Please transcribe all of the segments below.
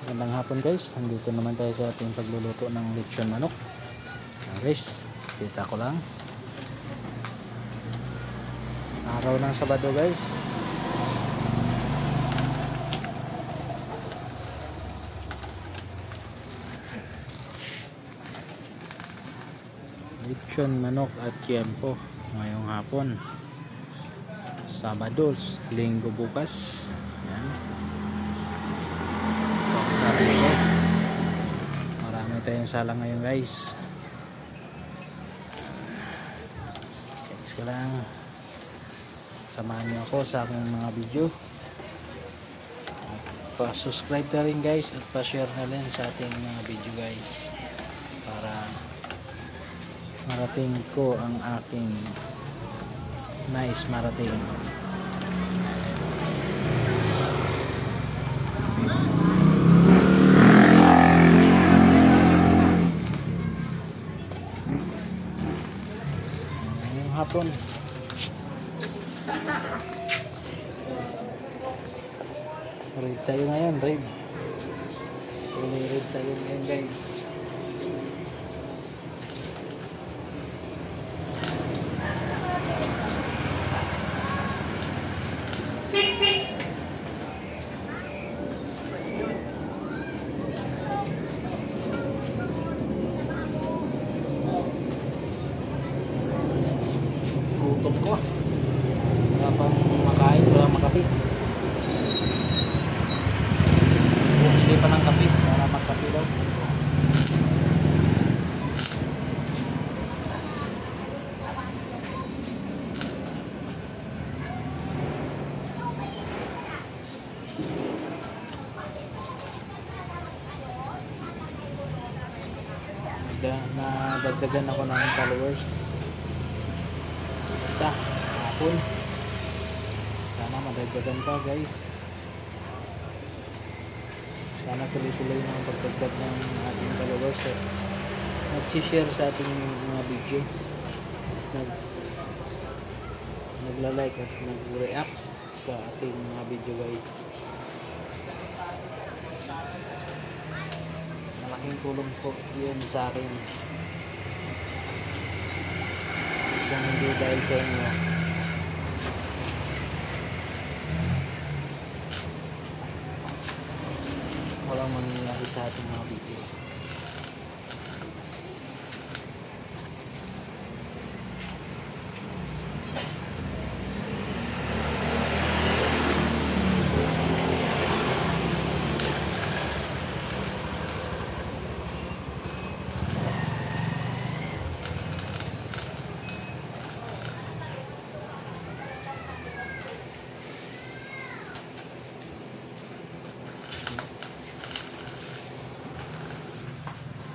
Magandang hapon guys, nandito naman tayo sa ating pagluluto ng lechon manok. Guys, kita ko lang araw ng Sabado guys. Lechon manok at tiempo ngayong hapon, Sabado, Linggo bukas. Yan, sabi ko, marami tayong sala ngayon guys. Thanks ko lang, samahan niyo ako sa aking mga video. Pa-subscribe na rin guys at pa-share na rin sa ating mga video guys, para marating ko ang aking nais marating. Ngayong hapon raid tayo ngayon, raid tayo ngayon guys. Gutom ko, wala pang makain, wala makape. Hindi pa ng kape, para magkape daw. Nadagdagan ako ng followers isa hapon, sana madagdagan pa guys. Sana tuloy-tuloy ng pagdagdag ng ating followers at nag-share sa ating mga video, nagla-like at nag-react sa ating mga video guys. Malaking tulong po yun sa akin, kung hindi dahil sa inyo walang mangyayari sa ating mga video.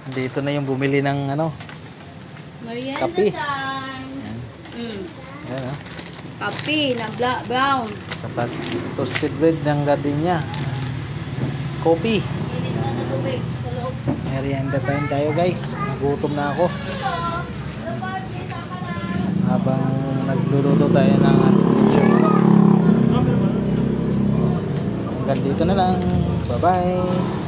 Dito na yung bumili ng kape. Ayan. Ayan, Kape na brown. Sapat toasted bread ng gardenia. Coffee. Init na tubig sa loob. Merienda time tayo guys. Nagutom na ako. Habang nagluluto tayo ng ating lechon manok. Hanggang dito na lang. Bye bye.